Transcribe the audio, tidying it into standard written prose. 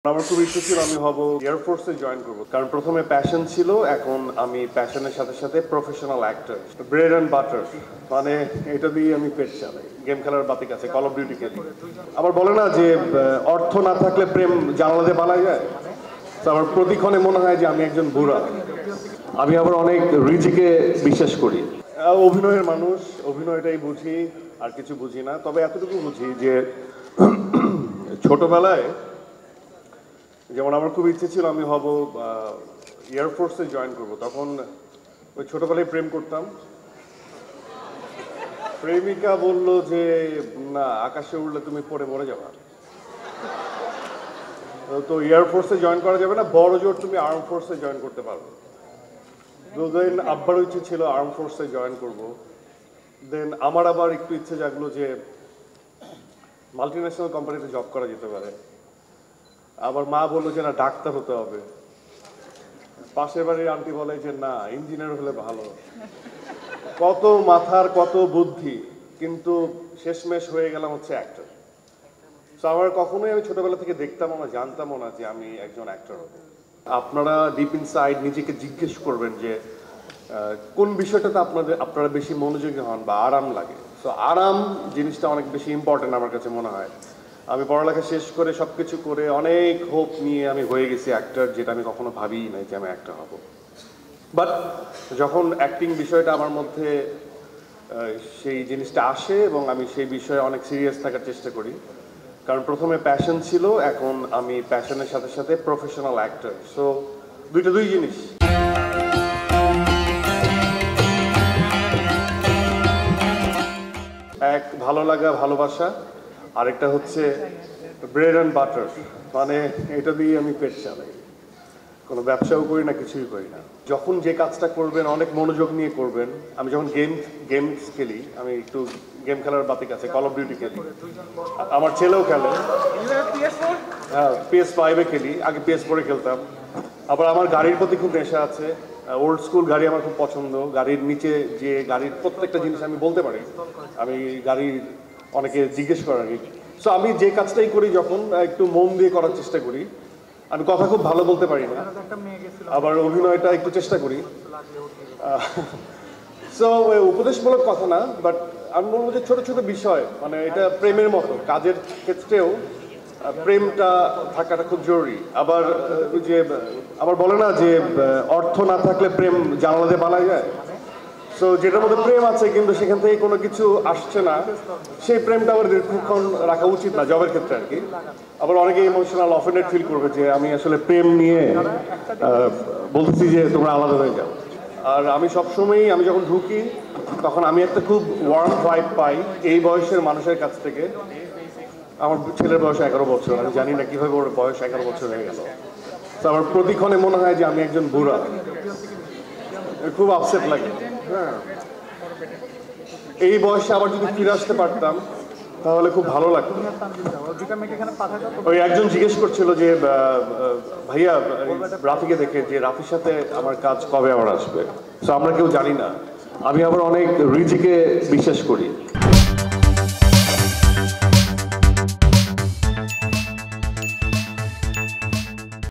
আমার খুব ইচ্ছে ছিল আমি হব এয়ারফোর্সে জয়েন করব, কারণ প্রথমে প্যাশন ছিল, এখন আমি প্যাশনের সাথে সাথে professional actor. Bread and butter, মানে এটা দিয়ে আমি পেট চালাই। গেম খেলার বাতিক আছে, কল অফ ডিউটি খেলি। আবার বলে না যে অর্থ না থাকলে প্রেম জানালা দিয়ে পালা যায়। তো আমার প্রতিক্ষণে মনে হয় যে আমি একজন বুড়া। আমি আবার অনেক রিজিকে বিশ্বাস করি। অভিনয়ের মানুষ, অভিনয়টাই বুঝি, আর কিছু বুঝি না। তবে এতটুকু বুঝি যে ছোটবেলায় যেমন আমার খুব ইচ্ছে ছিল আমি হব এয়ারফোর্সে জয়েন করব, তখন ওই ছোটবেলায় প্রেম করতাম। প্রেমিকা বলল যে না, আকাশে উড়লে তুমি পড়ে মরে যাবা, তো এয়ারফোর্সে জয়েন করা যাবে না, বড় জোর তুমি আর্ম ফোর্সে জয়েন করতে পারবে। দেন আব্বারও ইচ্ছে ছিল আর্ম ফোর্সে জয়েন করব। দেন আমার আবার একটু ইচ্ছে জাগলো যে মাল্টিন্যাশনাল কোম্পানিতে জব করা যেতে পারে। আবার মা বললো যে না, ডাক্তার হতে হবে। পাশের বাড়ির আন্টি বলে যে না, ইঞ্জিনিয়ার হলে ভালো। কত মাথার কত বুদ্ধি, কিন্তু শেষমেশ হয়ে গেলাম হচ্ছে অ্যাক্টর। তো আমার কখনোই, আমি ছোটবেলা থেকে দেখতামও না, জানতামও না যে আমি একজন অ্যাক্টর হব। আপনারা ডিপ ইনসাইড নিজেকে জিজ্ঞেস করবেন যে কোন বিষয়টাতে আপনারা বেশি মনোযোগী হন বা আরাম লাগে। তো আরাম জিনিসটা অনেক বেশি ইম্পর্টেন্ট আমার কাছে মনে হয়। আমি পড়ালেখা শেষ করে সবকিছু করে অনেক হোপ নিয়ে আমি হয়ে গেছি অ্যাক্টর, যেটা আমি কখনো ভাবিই নাই যে আমি অ্যাক্টর হব। বাট যখন অ্যাক্টিং বিষয়টা আমার মধ্যে সেই জিনিসটা আসে এবং আমি সেই বিষয়ে অনেক সিরিয়াস থাকার চেষ্টা করি, কারণ প্রথমে প্যাশন ছিল, এখন আমি প্যাশনের সাথে সাথে প্রফেশনাল অ্যাক্টর। সো দুই জিনিস। এক ভালো লাগা, ভালোবাসা, আরেকটা হচ্ছে ব্রেড অ্যান্ড বাটার, মানে এটা দিয়ে আমি পেট চালাই। কোনো ব্যবসাও করি না, কিছুই করি না। যখন যে কাজটা করবেন অনেক মনোযোগ নিয়ে করবেন। আমি যখন গেমস খেলি, আমি একটু গেম খেলার বাতিক আছে, কল অফ ডিউটি খেলি। আমার ছেলেও খেলে। হ্যাঁ, PS5-এ খেলি, আগে PS4-এ খেলতাম। আবার আমার গাড়ির প্রতি খুব নেশা আছে। ওল্ড স্কুল গাড়ি আমার খুব পছন্দ। গাড়ির নিচে যে গাড়ির প্রত্যেকটা জিনিস আমি বলতে পারি। আমি গাড়ির অনেকে জিজ্ঞেস করার। সো আমি যে কাজটাই করি যখন একটু মন দিয়ে করার চেষ্টা করি। আমি কথা খুব ভালো বলতে পারি না, আবার অভিনয়টা একটু চেষ্টা করি। সো উপদেশমূলক কথা না, বাট আমি বলবো যে ছোট ছোট বিষয়, মানে এটা প্রেমের মতো, কাজের ক্ষেত্রেও প্রেমটা থাকাটা খুব জরুরি। আবার যে আবার বলে না যে অর্থ না থাকলে প্রেম জানালা দিয়ে পালা যায়। সো যেটার মধ্যে প্রেম আছে কিন্তু সেখান থেকে কোনো কিছু আসছে না, সেই প্রেমটা আবার দীর্ঘক্ষণ রাখা উচিত না, জবের ক্ষেত্রে আর কি। আবার অনেকে ইমোশনাল অফেন্ডেড ফিল করবে যে আমি আসলে প্রেম নিয়ে বলতেছি যে তোমরা আলাদা হয়ে যাও। আর আমি সবসময়ই, আমি যখন ঢুকি তখন আমি একটা খুব ওয়ার্ম ভাইব পাই এই বয়সের মানুষের কাছ থেকে। আমার ছেলের বয়স 11 বছর, আমি জানি না কিভাবে ওর বয়স 11 বছর হয়ে গেল। তো আমার প্রতিক্ষণে মনে হয় যে আমি একজন বুড়া, খুব আপসেট লাগে। হ্যাঁ, এই বয়সে আবার যদি ফিরে আসতে পারতাম তাহলে খুব ভালো লাগতো। ওই একজন জিজ্ঞেস করছিল যে ভাইয়া রাফিকে দেখে যে রাফির সাথে আমার কাজ কবে আবার আসবে। তো আমরা কেউ জানি না। আমি আবার অনেক রিজিকে বিশ্বাস করি।